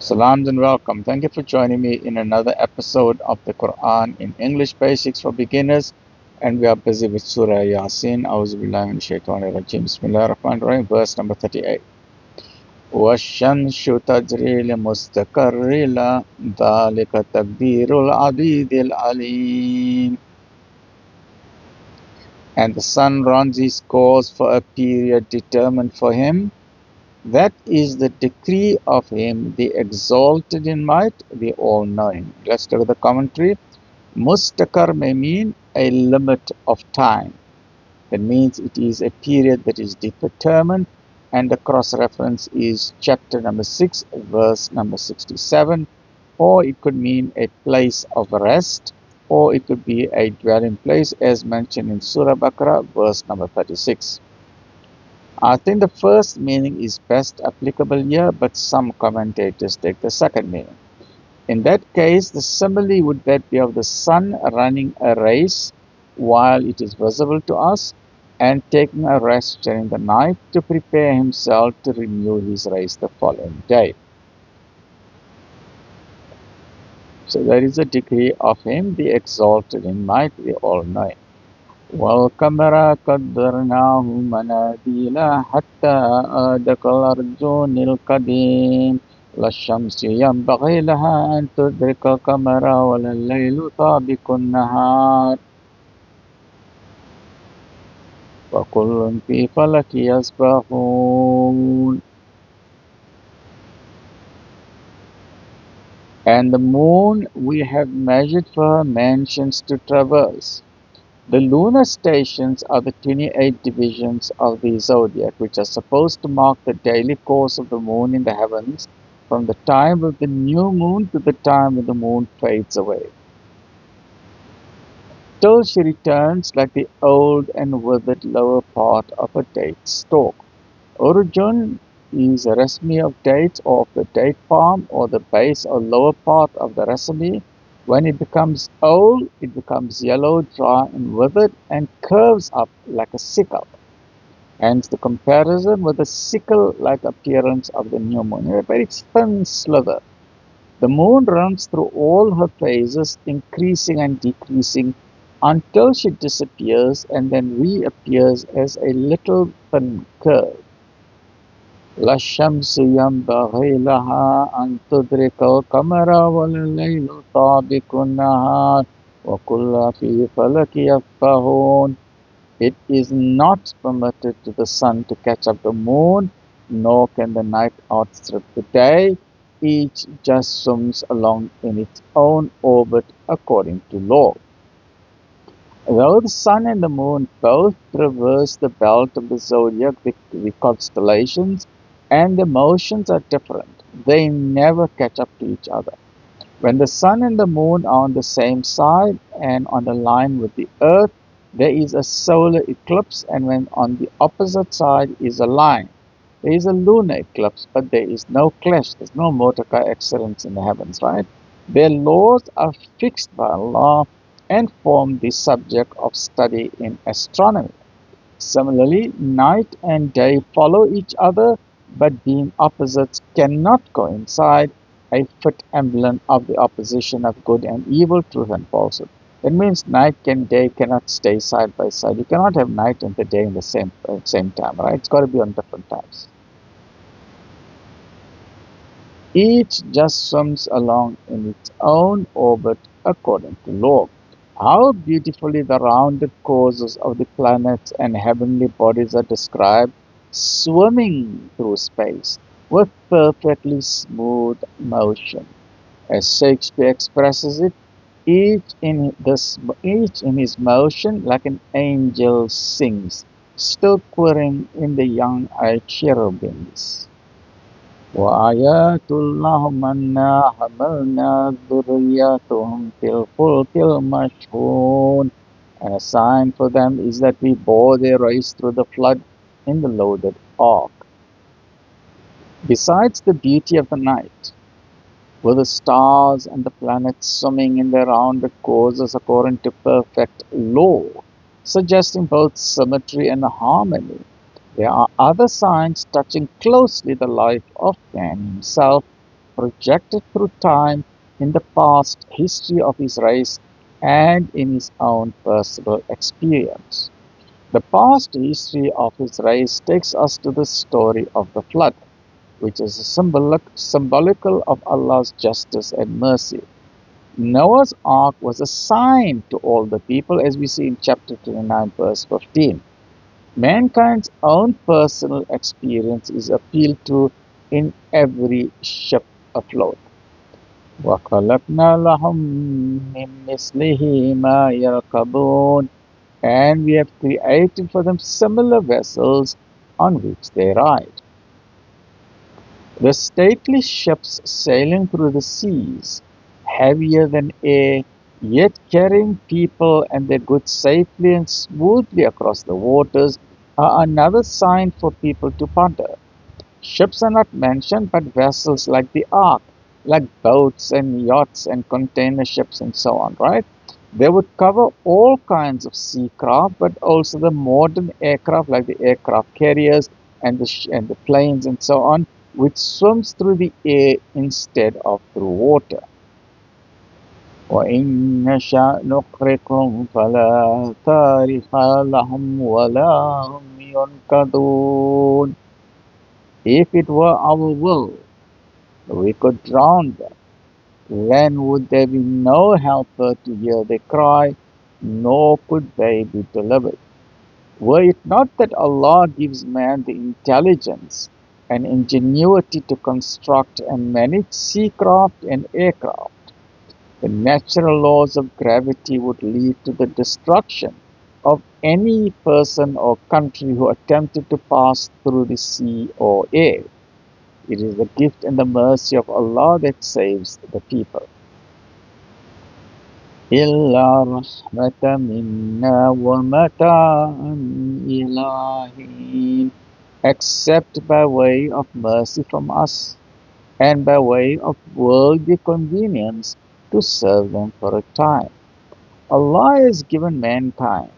Salams and welcome. Thank you for joining me in another episode of the Quran in English Basics for Beginners. And we are busy with Surah Yasin. A'udhu billahi minash shaitanir rajim. Bismillahir Rahmanir Rahim. Verse number 38. وَالشَّمْسُ تَجْرِي لِمُسْتَقَرٍّ لَهَا ذَلِكَ تَقْدِيرُ الْعَزِيزِ الْعَلِيمِ. And the sun runs his course for a period determined for him. That is the decree of him, the exalted in might, the all-knowing. Let's look at the commentary. Mustaqar may mean a limit of time. That means it is a period that is determined, and the cross-reference is chapter number 6, verse number 67. Or it could mean a place of rest, or it could be a dwelling place as mentioned in Surah Baqarah, verse number 36. I think the first meaning is best applicable here, but some commentators take the second meaning. In that case, the simile would that be of the sun running a race while it is visible to us and taking a rest during the night to prepare himself to renew his race the following day. So there is a decree of him, the exalted in might, the all-knowing. وَالْقَمَرَ قَدَّرْنَاهُ مَنَازِيلَ حَتَّى عَادَ كَالْعُرْجُونِ الْقَدِيمِ لَا الشَّمْسُ يَنبَغِي لَهَا أَنْ تُدْرِكَ الْقَمَرَ وَلَا اللَّيْلُ سَابِقُ النَّهَارِ وَكُلٌّ فِي فَلَكٍ يَسْبَحُونَ. And the moon we have measured for her mansions to traverse. The lunar stations are the 28 divisions of the zodiac, which are supposed to mark the daily course of the moon in the heavens from the time of the new moon to the time when the moon fades away, till she returns like the old and withered lower part of a date stalk. Urjun is a raceme of dates or of the date palm, or the base or lower part of the raceme. When it becomes old, it becomes yellow, dry, and withered, and curves up like a sickle. Hence the comparison with the sickle-like appearance of the new moon, a very thin sliver. The moon runs through all her phases, increasing and decreasing, until she disappears and then reappears as a little thin curve. لا الشمس ينبغي لها أن تدرك القمر ولا الليل سابق النهار وكل في فلك يسبحون. It is not permitted to the sun to catch up the moon, nor can the night outstrip the day. Each just swims along in its own orbit according to law. Though the sun and the moon both traverse the belt of the zodiac, the constellations, and the motions are different, they never catch up to each other. When the sun and the moon are on the same side and on a line with the earth, there is a solar eclipse, and when on the opposite side is a line, there is a lunar eclipse, but there is no clash, there's no motor car accidents in the heavens, right? Their laws are fixed by Allah and form the subject of study in astronomy. Similarly, night and day follow each other, but being opposites cannot coincide, a fit emblem of the opposition of good and evil, truth and falsehood. That means night and day cannot stay side by side. You cannot have night and the day in the same time, right? It's got to be on different times. Each just swims along in its own orbit according to law. How beautifully the rounded courses of the planets and heavenly bodies are described, swimming through space with perfectly smooth motion. As Shakespeare expresses it, each in his motion like an angel sings, still quivering in the young-eyed cherubims. وَآيَاتُ اللَّهُمْ أَنَّا حَمَلْنَا ذُرِّيَّتَهُمْ فِي الْفُلْكِ الْمَشْحُونِ. And a sign for them is that we bore their race through the flood in the loaded ark. Besides the beauty of the night, with the stars and the planets swimming in their rounded courses according to perfect law, suggesting both symmetry and harmony, there are other signs touching closely the life of man himself, projected through time in the past history of his race and in his own personal experience. The past history of his race takes us to the story of the flood, which is symbolical of Allah's justice and mercy. Noah's ark was a sign to all the people, as we see in chapter 29, verse 15. Mankind's own personal experience is appealed to in every ship afloat. وَخَلَقْنَا لَهُم مِّن مِّثْلِهِ مَا يَرْكَبُونَ, and we have created for them similar vessels on which they ride. The stately ships sailing through the seas, heavier than air, yet carrying people and their goods safely and smoothly across the waters, are another sign for people to ponder. Ships are not mentioned, but vessels like the ark, like boats and yachts and container ships and so on, right? They would cover all kinds of sea craft, but also the modern aircraft like the aircraft carriers and the planes and so on, which swims through the air instead of through water. وَإِن نَّشَأْ نُغْرِقْهُمْ فَلَا تَارِخَ لَهُمْ وَلَا هُمْ يُنْقَذُونَ. If it were our will, we could drown them. Then would there be no helper to hear their cry, nor could they be delivered. Were it not that Allah gives man the intelligence and ingenuity to construct and manage seacraft and aircraft, the natural laws of gravity would lead to the destruction of any person or country who attempted to pass through the sea or air. It is the gift and the mercy of Allah that saves the people. إِلَّا رَحْمَةً مِنَّا وَمَتَاعًا إِلَىٰ حِينٍ, except by way of mercy from us and by way of worldly convenience to serve them for a time. Allah has given mankind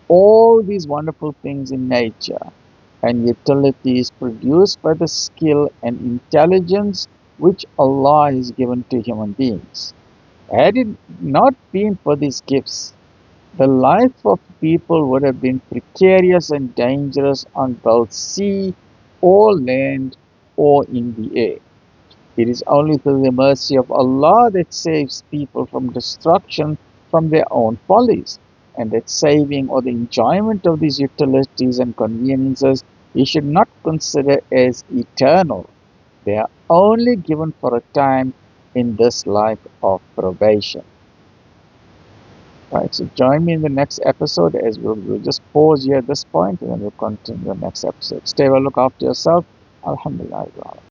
all these wonderful things in nature and utilities produced by the skill and intelligence which Allah has given to human beings. Had it not been for these gifts, the life of people would have been precarious and dangerous on both sea or land or in the air. It is only through the mercy of Allah that saves people from destruction from their own follies, and that saving or the enjoyment of these utilities and conveniences we should not consider as eternal. They are only given for a time in this life of probation. Right, so join me in the next episode as we'll just pause here at this point and then we'll continue the next episode. Stay well, look after yourself. Alhamdulillah.